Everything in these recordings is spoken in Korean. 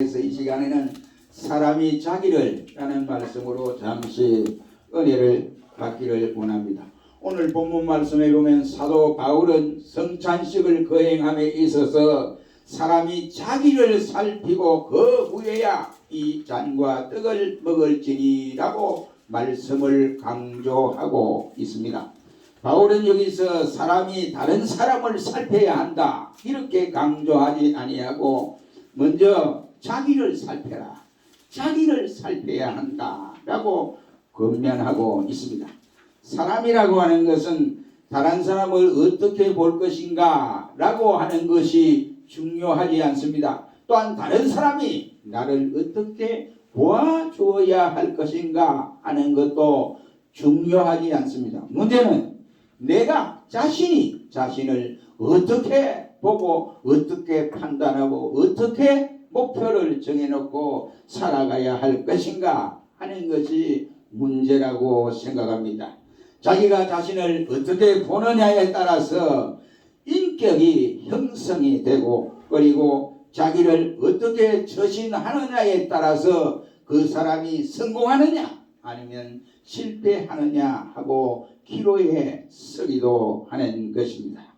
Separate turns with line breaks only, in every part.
그래서 이 시간에는 사람이 자기를 라는 말씀으로 잠시 은혜를 받기를 원합니다. 오늘 본문 말씀에 보면 사도 바울은 성찬식을 거행함에 있어서 사람이 자기를 살피고 그 후에야 이 잔과 떡을 먹을지니라고 말씀을 강조하고 있습니다. 바울은 여기서 사람이 다른 사람을 살펴야 한다 이렇게 강조하지 아니하고 먼저 자기를 살펴라, 자기를 살펴야 한다라고 권면하고 있습니다. 사람이라고 하는 것은 다른 사람을 어떻게 볼 것인가 라고 하는 것이 중요하지 않습니다. 또한 다른 사람이 나를 어떻게 보아주어야 할 것인가 하는 것도 중요하지 않습니다. 문제는 내가 자신이 자신을 어떻게 보고 어떻게 판단하고 어떻게 목표를 정해놓고 살아가야 할 것인가 하는 것이 문제라고 생각합니다. 자기가 자신을 어떻게 보느냐에 따라서 인격이 형성이 되고 그리고 자기를 어떻게 처신하느냐에 따라서 그 사람이 성공하느냐 아니면 실패하느냐 하고 기로에 서기도 하는 것입니다.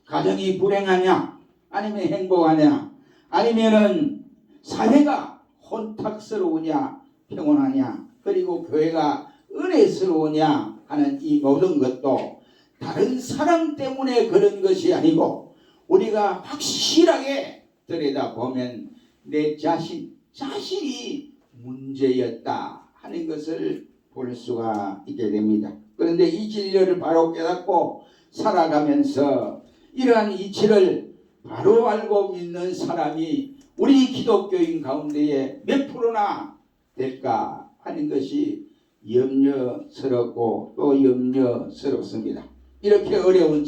가정이 불행하냐 아니면 행복하냐 아니면은 사회가 혼탁스러우냐 평온하냐 그리고 교회가 은혜스러우냐 하는 이 모든 것도 다른 사람 때문에 그런 것이 아니고 우리가 확실하게 들여다보면 내 자신이 문제였다 하는 것을 볼 수가 있게 됩니다. 그런데 이 진리를 바로 깨닫고 살아가면서 이러한 이치를 바로 알고 믿는 사람이 우리 기독교인 가운데에 몇 프로나 될까 하는 것이 염려스럽고 또 염려스럽습니다. 이렇게 어려운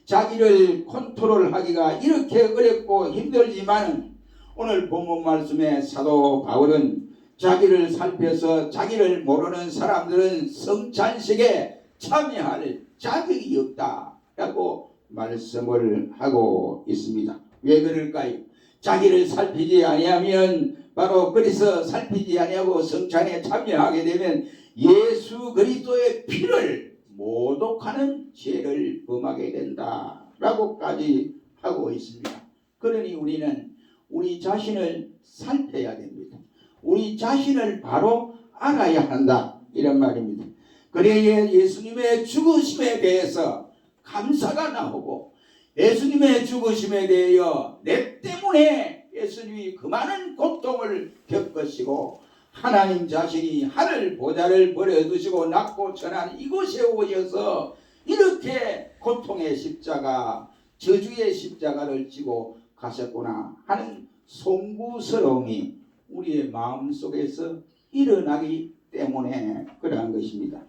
자기를 컨트롤하기가 이렇게 어렵고 힘들지만 오늘 본문 말씀에 사도 바울은 자기를 살펴서 자기를 모르는 사람들은 성찬식에 참여할 자격이 없다라고 말씀을 하고 있습니다. 왜 그럴까요? 자기를 살피지 아니하면 바로 그래서 살피지 아니하고 성찬에 참여하게 되면 예수 그리스도의 피를 모독하는 죄를 범하게 된다라고까지 하고 있습니다. 그러니 우리는 우리 자신을 살펴야 됩니다. 우리 자신을 바로 알아야 한다 이런 말입니다. 그래야 예수님의 죽으심에 대해서 감사가 나오고 예수님의 죽으심에 대하여 내 때문에 예수님이 그 많은 고통을 겪으시고 하나님 자신이 하늘 보좌를 버려두시고 낮고 천한 이곳에 오셔서 이렇게 고통의 십자가 저주의 십자가를 지고 가셨구나 하는 송구스러움이 우리의 마음속에서 일어나기 때문에 그러한 것입니다.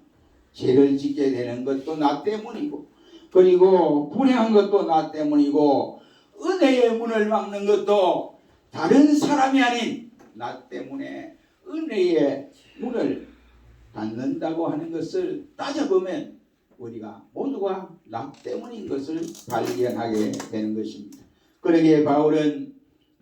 죄를 짓게 되는 것도 나 때문이고 그리고 불행한 것도 나 때문이고 은혜의 문을 막는 것도 다른 사람이 아닌 나 때문에 은혜의 문을 닫는다고 하는 것을 따져보면 우리가 모두가 나 때문인 것을 발견하게 되는 것입니다. 그러기에 바울은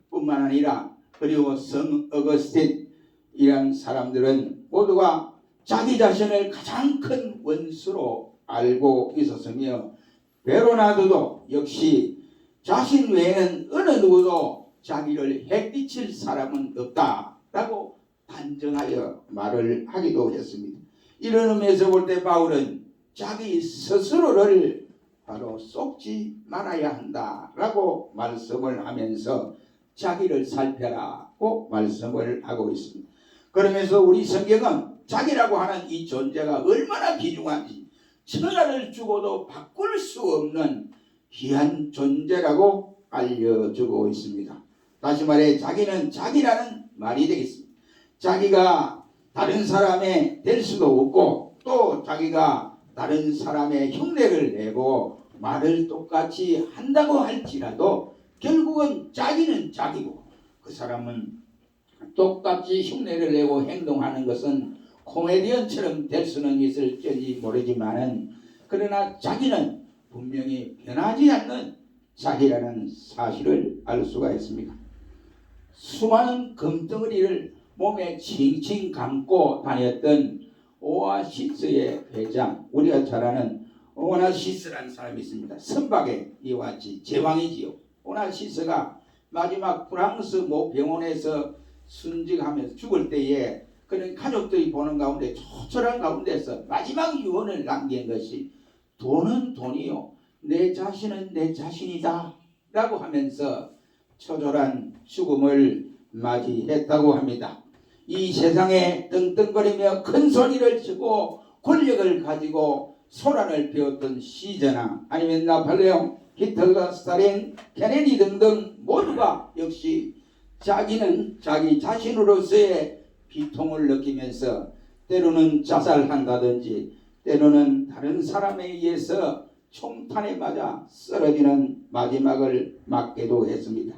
뿐만 아니라 그리고 성 어거스틴 이런 사람들은 모두가 자기 자신을 가장 큰 원수로 알고 있었으며 베로나드도 역시 자신 외에는 어느 누구도 자기를 해끼칠 사람은 없다라고 단정하여 말을 하기도 했습니다. 이런 의미에서 볼 때 바울은 자기 스스로를 바로 속지 말아야 한다라고 말씀을 하면서 자기를 살펴라고 말씀을 하고 있습니다. 그러면서 우리 성경은 자기라고 하는 이 존재가 얼마나 귀중한지 천하를 주고도 바꿀 수 없는 귀한 존재라고 알려주고 있습니다. 다시 말해 자기는 자기라는 말이 되겠습니다. 자기가 다른 사람의 될 수도 없고 또 자기가 다른 사람의 흉내를 내고 말을 똑같이 한다고 할지라도 결국은 자기는 자기고 그 사람은 똑같이 흉내를 내고 행동하는 것은 코미디언처럼 될 수는 있을지 모르지만은 그러나 자기는 분명히 변하지 않는 자기라는 사실을 알 수가 있습니다. 수많은 금덩어리를 몸에 칭칭 감고 다녔던 오아시스의 회장, 우리가 잘 아는 오나시스라는 사람이 있습니다. 선박에 이와 같이 제왕이지요. 오나시스가 마지막 프랑스 모 병원에서 순직하면서 죽을 때에 그런 가족들이 보는 가운데 초절한 가운데서 마지막 유언을 남긴 것이 돈은 돈이요 내 자신은 내 자신이다 라고 하면서 초절한 죽음을 맞이했다고 합니다. 이 세상에 떵떵거리며 큰 소리를 치고 권력을 가지고 소란을 피웠던 시저나 아니면 나폴레옹, 히틀러, 스탈린, 케네디 등등 모두가 역시 자기는 자기 자신으로서의 비통을 느끼면서 때로는 자살한다든지 때로는 다른 사람에 의해서 총탄에 맞아 쓰러지는 마지막을 맞기도 했습니다.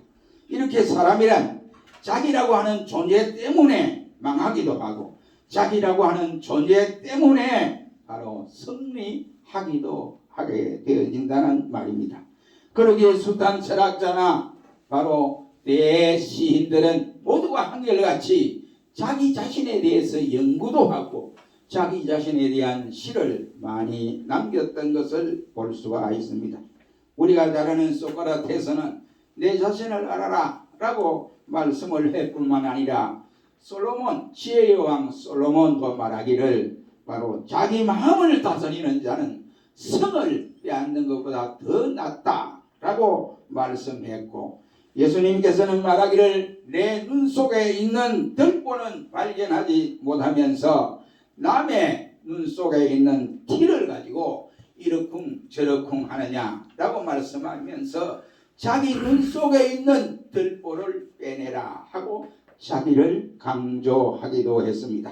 이렇게 사람이란 자기라고 하는 존재 때문에 망하기도 하고 자기라고 하는 존재 때문에 바로 승리하기도 하게 되어진다는 말입니다. 그러기에 숱한 철학자나 바로 대시인들은 모두가 한결같이 자기 자신에 대해서 연구도 하고 자기 자신에 대한 시를 많이 남겼던 것을 볼 수가 있습니다. 우리가 잘 아는 소크라테스는 내 자신을 알아라 라고 말씀을 할 뿐만 아니라 솔로몬, 지혜의 왕 솔로몬도 말하기를 바로 자기 마음을 다스리는 자는 성을 빼앗는 것보다 더 낫다 라고 말씀했고, 예수님께서는 말하기를 내 눈 속에 있는 들보는 발견하지 못하면서 남의 눈 속에 있는 티를 가지고 이러쿵 저러쿵 하느냐 라고 말씀하면서 자기 눈 속에 있는 들보를 빼내라 하고 자기를 강조하기도 했습니다.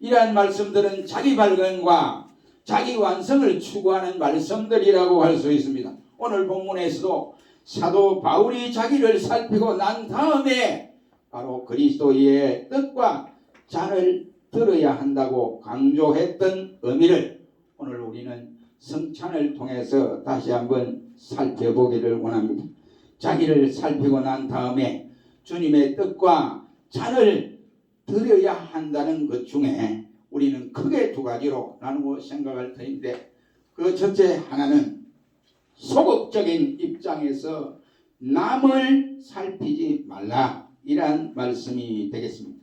이러한 말씀들은 자기 발견과 자기 완성을 추구하는 말씀들이라고 할 수 있습니다. 오늘 본문에서도 사도 바울이 자기를 살피고 난 다음에 바로 그리스도의 뜻과 잔을 들어야 한다고 강조했던 의미를 오늘 우리는 성찬을 통해서 다시 한번 살펴보기를 원합니다. 자기를 살피고 난 다음에 주님의 뜻과 잔을 드려야 한다는 것 중에 우리는 크게 두 가지로 나누고 생각할 터인데, 그 첫째 하나는 소극적인 입장에서 남을 살피지 말라, 이란 말씀이 되겠습니다.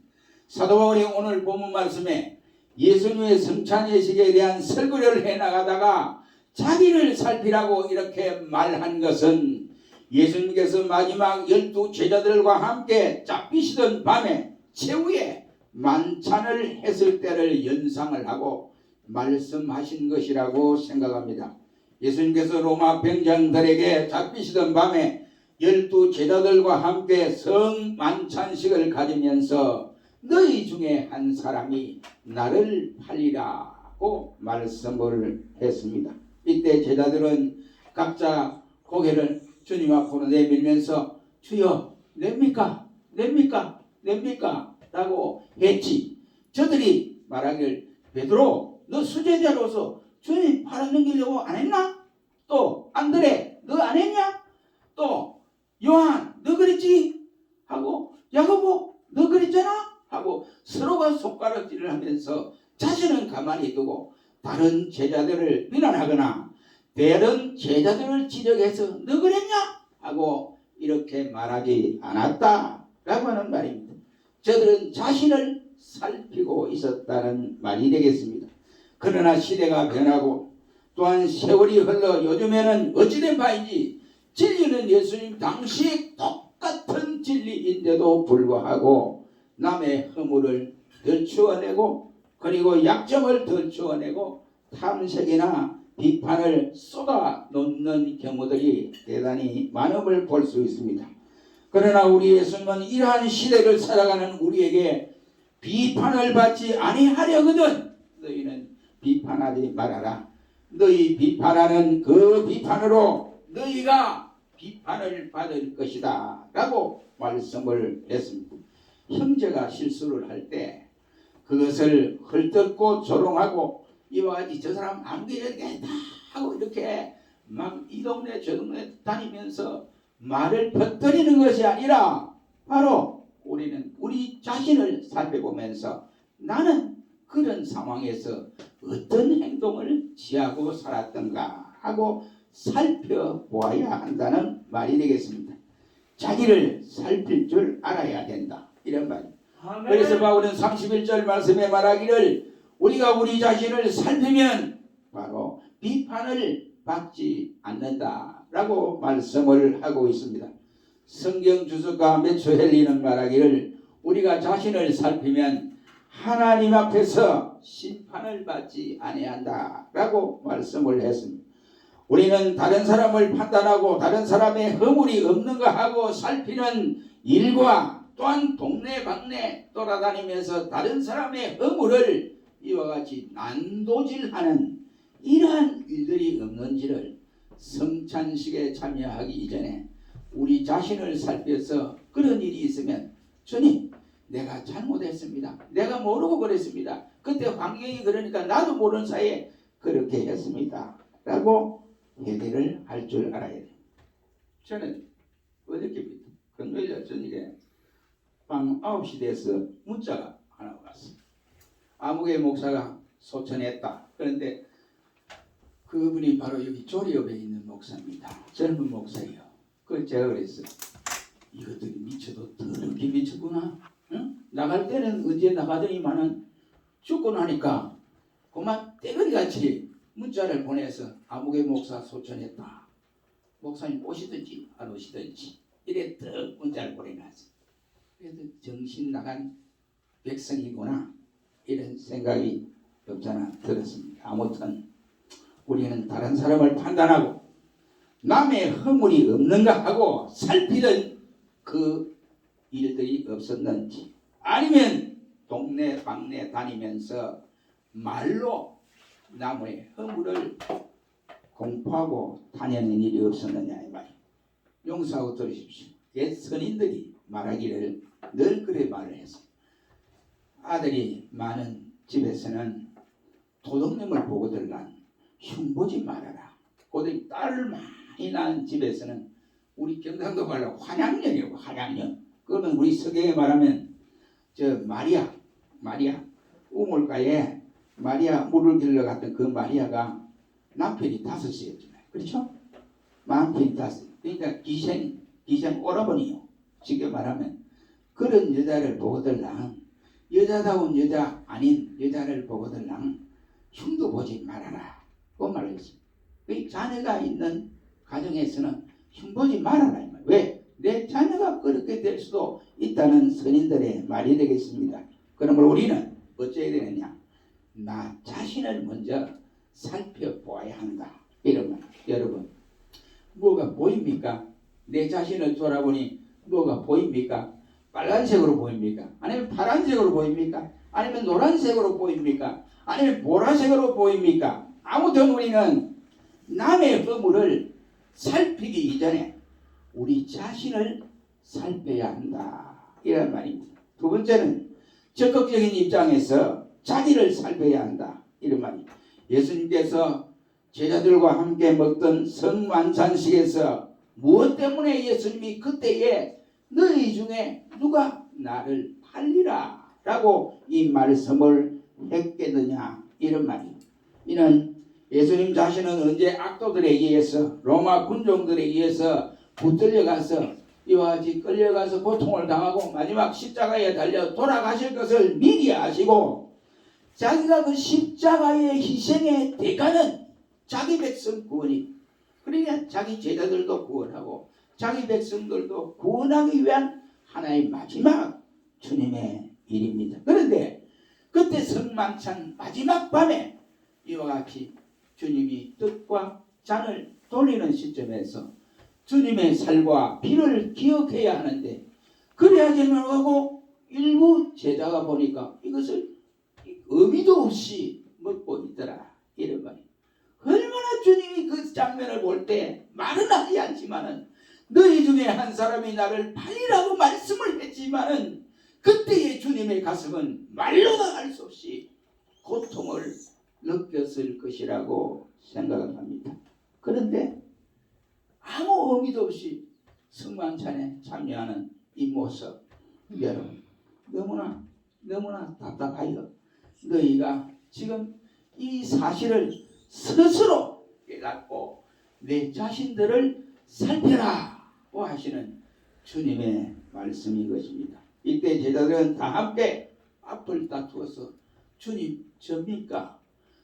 사도 바울이 오늘 본문 말씀에 예수님의 성찬 예식에 대한 설교를 해나가다가 자기를 살피라고 이렇게 말한 것은 예수님께서 마지막 12 제자들과 함께 잡히시던 밤에 최후의 만찬을 했을 때를 연상을 하고 말씀하신 것이라고 생각합니다. 예수님께서 로마 병장들에게 잡히시던 밤에 12 제자들과 함께 성만찬식을 가지면서 너희 중에 한 사람이 나를 팔리라고 말씀을 했습니다. 이때 제자들은 각자 고개를 주님 앞으로 내밀면서 주여 냅니까? 냅니까? 냅니까? 라고 했지. 저들이 말하기를 베드로 너 수제자로서 주님 팔아넘기려고 안 했나? 또 안드레 너 안 했냐? 또 요한 너 그랬지? 하고 야고보 너 그랬잖아? 하고 서로가 손가락질을 하면서 자신은 가만히 두고 다른 제자들을 비난하거나 다른 제자들을 지적해서 너 그랬냐? 하고 이렇게 말하지 않았다라고 하는 말입니다. 저들은 자신을 살피고 있었다는 말이 되겠습니다. 그러나 시대가 변하고 또한 세월이 흘러 요즘에는 어찌된 바인지 진리는 예수님 당시 똑같은 진리인데도 불구하고 남의 허물을 덜추어내고 그리고 약점을 덜추어내고 탐색이나 비판을 쏟아놓는 경우들이 대단히 많음을 볼 수 있습니다. 그러나 우리 예수님은 이러한 시대를 살아가는 우리에게 비판을 받지 아니하려거든 너희는 비판하지 말아라. 너희 비판하는 그 비판으로 너희가 비판을 받을 것이다 라고 말씀을 했습니다. 형제가 실수를 할 때 그것을 헐뜯고 조롱하고 이와 같이 저 사람 안 되겠다 하고 이렇게 막 이 동네 저 동네 다니면서 말을 퍼뜨리는 것이 아니라 바로 우리는 우리 자신을 살펴보면서 나는 그런 상황에서 어떤 행동을 취하고 살았던가 하고 살펴보아야 한다는 말이 되겠습니다. 자기를 살필 줄 알아야 된다, 이런 말입니다. 그래서 바울은 31절 말씀에 말하기를 우리가 우리 자신을 살피면 바로 비판을 받지 않는다라고 말씀을 하고 있습니다. 성경 주석가 메초헬리는 말하기를 우리가 자신을 살피면 하나님 앞에서 심판을 받지 아니한다라고 말씀을 했습니다. 우리는 다른 사람을 판단하고 다른 사람의 허물이 없는가 하고 살피는 일과 또한 동네방네 돌아다니면서 다른 사람의 허물을 이와 같이 난도질하는 이러한 일들이 없는지를 성찬식에 참여하기 이전에 우리 자신을 살펴서 그런 일이 있으면 주님, 내가 잘못했습니다. 내가 모르고 그랬습니다. 그때 환경이 그러니까 나도 모르는 사이에 그렇게 했습니다. 라고 회개를 할 줄 알아야 돼요. 저는 어저께부터 금요일 저녁에 밤 9시 돼서 문자가 하나 왔어요. 아무개 목사가 소천했다. 그런데 그분이 바로 여기 조리업에 있는 목사입니다. 젊은 목사예요. 그래서 제가 그랬어요. 이것들이 미쳐도 더럽게 미쳤구나. 응? 나갈 때는 언제 나가더니만은 죽고 나니까 그만 떼거리같이 문자를 보내서 아무개 목사 소천했다. 목사님 오시든지 안 오시든지 이래 더 문자를 보내놨어요. 그래도 정신 나간 백성이구나 이런 생각이 없잖아 들었습니다. 아무튼 우리는 다른 사람을 판단하고 남의 허물이 없는가 하고 살피던 그 일들이 없었는지 아니면 동네 방네 다니면서 말로 남의 허물을 공포하고 다니는 일이 없었느냐 이 말이에요. 용서하고 들으십시오. 옛 선인들이 말하기를 늘 그래 말을 했어요. 아들이 많은 집에서는 도둑놈을 보고들 난 흉보지 말아라. 고들 딸을 많이 낳은 집에서는 우리 경상도 말로 환양년이에요. 환양년. 그러면 우리 서경에 말하면 저 마리아 우물가에 마리아 물을 길러 갔던 그 마리아가 남편이 5이었잖아요. 그렇죠? 남편이 5. 그러니까 기생 오라버니요. 쉽게 말하면 그런 여자를 보고들 난 여자다운 여자 아닌 여자를 보고들 난 흉도 보지 말아라. 그 말을 했습니다. 그 자녀가 있는 가정에서는 흉보지 말아라. 왜? 내 자녀가 그렇게 될 수도 있다는 선인들의 말이 되겠습니다. 그러므로 우리는 어찌해야 되느냐? 나 자신을 먼저 살펴보아야 한다. 이런 말. 여러분, 뭐가 보입니까? 내 자신을 돌아보니 뭐가 보입니까? 빨간색으로 보입니까? 아니면 파란색으로 보입니까? 아니면 노란색으로 보입니까? 아니면 보라색으로 보입니까? 아무튼 우리는 남의 허물을 살피기 이전에 우리 자신을 살펴야 한다. 이런 말입니다. 두 번째는 적극적인 입장에서 자기를 살펴야 한다. 이런 말입니다. 예수님께서 제자들과 함께 먹던 성만찬식에서 무엇 때문에 예수님이 그때에 너희 중에 누가 나를 팔리라 라고 이 말씀을 했겠느냐 이런 말입니다. 이는 예수님 자신은 언제 악도들에 의해서 로마 군종들에 의해서 붙들려가서 이와 같이 끌려가서 고통을 당하고 마지막 십자가에 달려 돌아가실 것을 미리 아시고 자기가 그 십자가의 희생의 대가는 자기 백성 구원이 그러니까 자기 제자들도 구원하고 자기 백성들도 구원하기 위한 하나의 마지막 주님의 일입니다. 그런데 그때 성만찬 마지막 밤에 이와 같이 주님이 뜻과 잔을 돌리는 시점에서 주님의 살과 피를 기억해야 하는데 그래야지만 하고 일부 제자가 보니까 이것을 의미도 없이 먹고 있더라. 이런 말이에요. 얼마나 주님이 그 장면을 볼 때 말은 하지 않지만은 너희 중에 한 사람이 나를 팔리라고 말씀을 했지만은 그때의 주님의 가슴은 말로도 할 수 없이 고통을 느꼈을 것이라고 생각을 합니다. 그런데 아무 의미도 없이 성만찬에 참여하는 이 모습 여러분 너무나 답답하여 너희가 지금 이 사실을 스스로 깨닫고 내 자신들을 살펴라고 하시는 주님의 말씀인 것입니다. 이때 제자들은 다 함께 앞을 다투어서 주님 접니까?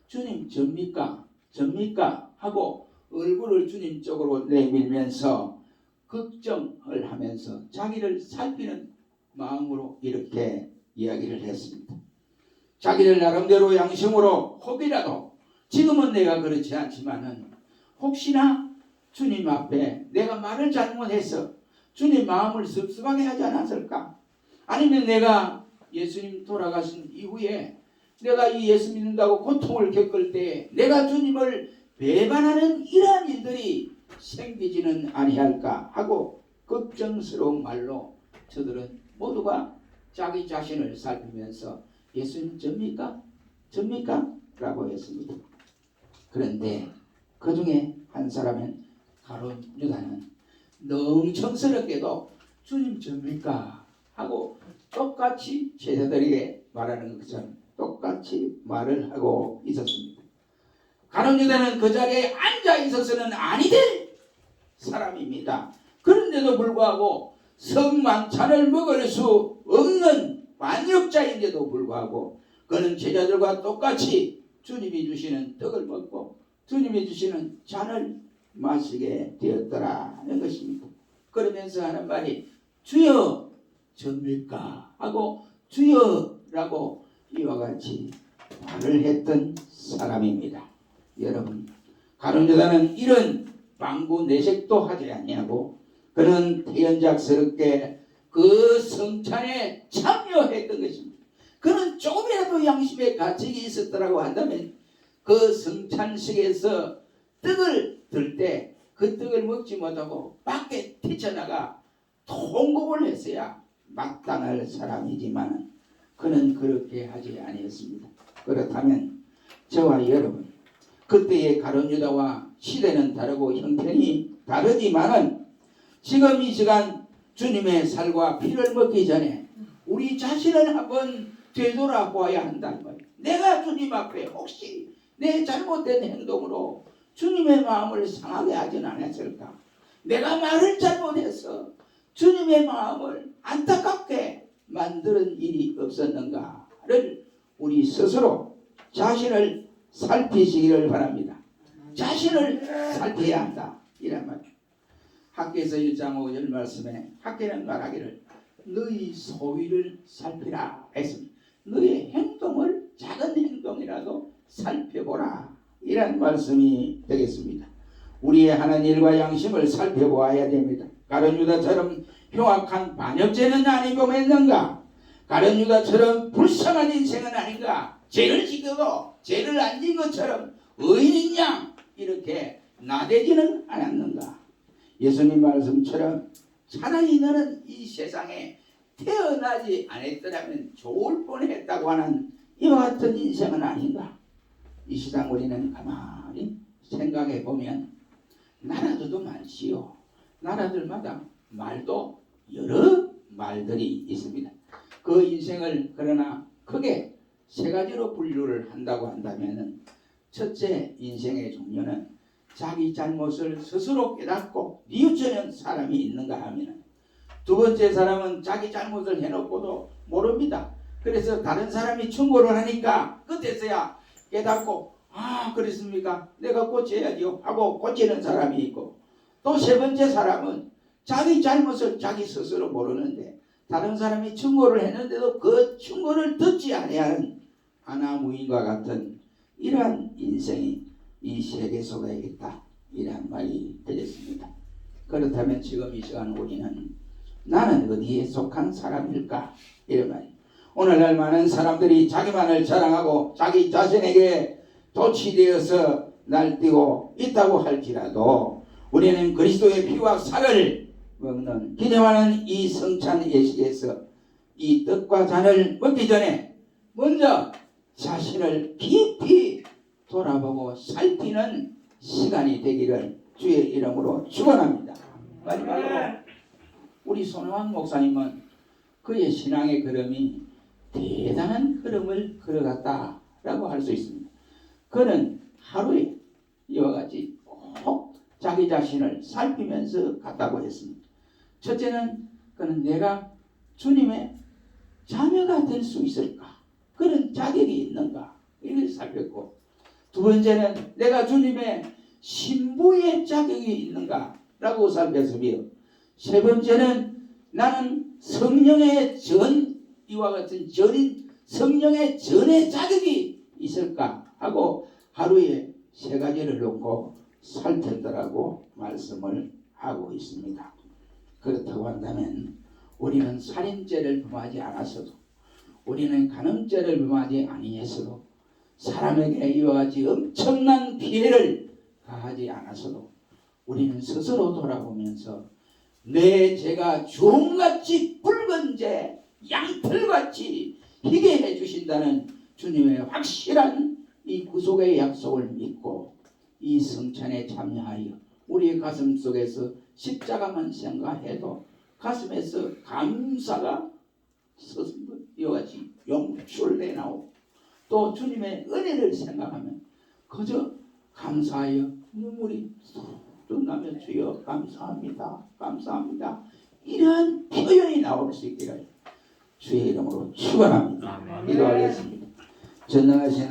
주님 접니까? 접니까? 하고 얼굴을 주님 쪽으로 내밀면서 걱정을 하면서 자기를 살피는 마음으로 이렇게 이야기를 했습니다. 자기를 나름대로 양심으로 혹이라도 지금은 내가 그렇지 않지만은 혹시나 주님 앞에 내가 말을 잘못해서 주님 마음을 섭섭하게 하지 않았을까? 아니면 내가 예수님 돌아가신 이후에 내가 이 예수 믿는다고 고통을 겪을 때 내가 주님을 배반하는 이러한 일들이 생기지는 아니할까 하고 걱정스러운 말로 저들은 모두가 자기 자신을 살피면서 예수님 접니까? 접니까? 라고 했습니다. 그런데 그 중에 한 사람은 가룟 유다는 능청스럽게도 주님 접니까? 하고 똑같이 제자들에게 말하는 것처럼 똑같이 말을 하고 있었습니다. 가룟 유다는 그 자리에 앉아 있어서는 아니 될 사람입니다. 그런데도 불구하고 성만찬을 먹을 수 없는 반역자인데도 불구하고 그는 제자들과 똑같이 주님이 주시는 떡을 먹고 주님이 주시는 잔을 마시게 되었더라는 것입니다. 그러면서 하는 말이 주여 접니까? 하고 주여라고 이와 같이 말을 했던 사람입니다. 여러분, 가룟 유다는 이런 방구 내색도 하지 아니하고 그는 태연작스럽게 그 성찬에 참여했던 것입니다. 그는 조금이라도 양심의 가책이 있었더라고 한다면 그 성찬식에서 떡을 들 때 그 떡을 먹지 못하고 밖에 뛰쳐나가 통곡을 했어야 마땅할 사람이지만 그는 그렇게 하지 아니했습니다. 그렇다면 저와 여러분 그때의 가룟 유다와 시대는 다르고 형편이 다르지만은 지금 이 시간 주님의 살과 피를 먹기 전에 우리 자신을 한번 되돌아보아야 한다는 거예요. 내가 주님 앞에 혹시 내 잘못된 행동으로 주님의 마음을 상하게 하진 않았을까? 내가 말을 잘못해서 주님의 마음을 안타깝게 만드는 일이 없었는가를 우리 스스로 자신을 살피시기를 바랍니다. 자신을 살펴야 한다. 이란 말이에요. 학개에서 1장 5절 말씀에 학개는 말하기를 너희 소위를 살피라 했습니다. 너의 행동을 작은 행동이라도 살펴보라. 이란 말씀이 되겠습니다. 우리의 하는 일과 양심을 살펴보아야 됩니다. 가룟 유다처럼 흉악한 반역죄는 아니고 했는가? 가룟 유다처럼 불쌍한 인생은 아닌가? 죄를 지켜도 죄를 안 진 것처럼 의인인 양 이렇게 나대지는 않았는가? 예수님 말씀처럼 차라리 너는 이 세상에 태어나지 않았더라면 좋을 뻔했다고 하는 이와 같은 인생은 아닌가? 이 시장 우리는 가만히 생각해 보면 나라들도 많지요. 나라들마다 말도 여러 말들이 있습니다. 그 인생을 그러나 크게 세 가지로 분류를 한다고 한다면 첫째 인생의 종류는 자기 잘못을 스스로 깨닫고 뉘우치는 사람이 있는가 하면 두 번째 사람은 자기 잘못을 해놓고도 모릅니다. 그래서 다른 사람이 충고를 하니까 끝에서야 깨닫고 그렇습니까? 내가 고쳐야죠 하고 고치는 사람이 있고 또 세 번째 사람은 자기 잘못을 자기 스스로 모르는데 다른 사람이 충고를 했는데도 그 충고를 듣지 아니하는 아나무인과 같은 이러한 인생이 이 세계 속에 있다. 이런 말이 되겠습니다. 그렇다면 지금 이 시간 우리는 나는 어디에 속한 사람일까? 이런 말이에요. 오늘날 많은 사람들이 자기만을 자랑하고 자기 자신에게 도취되어서 날뛰고 있다고 할지라도 우리는 그리스도의 피와 살을 먹는 기념하는 이 성찬 예식에서 이 떡과 잔을 먹기 전에 먼저 자신을 깊이 돌아보고 살피는 시간이 되기를 주의 이름으로 축원합니다. 마지막으로 우리 손혜원 목사님은 그의 신앙의 걸음이 대단한 걸음을 걸어갔다라고 할 수 있습니다. 그는 하루에 이와 같이 꼭 자기 자신을 살피면서 갔다고 했습니다. 첫째는 그는 내가 주님의 자녀가 될 수 있을까? 그런 자격이 있는가? 이걸 살폈고, 두 번째는 내가 주님의 신부의 자격이 있는가? 라고 살폈으며, 세 번째는 나는 성령의 이와 같은 전인 성령의 전의 자격이 있을까? 하고 하루에 세 가지를 놓고 살폈더라고 말씀을 하고 있습니다. 그렇다고 한다면 우리는 살인죄를 범하지 않았어도, 우리는 간음죄를 범하지 아니했어도, 사람에게 이와 같이 엄청난 피해를 가하지 않았어도 우리는 스스로 돌아보면서 내 죄가 주홍같이 붉은 죄, 양털같이 희게 해주신다는 주님의 확실한 이 구속의 약속을 믿고 이 성찬에 참여하여 우리의 가슴 속에서 십자가만 생각해도 가슴에서 감사가 이와 같이 용출내 나오고, 또 주님의 은혜를 생각하면 그저 감사하여 눈물이 뚝뚝 나며 주여 감사합니다, 감사합니다, 이러한 표현이 나올 수 있기를 주의 이름으로 축원합니다. 기도하겠습니다. 전능하신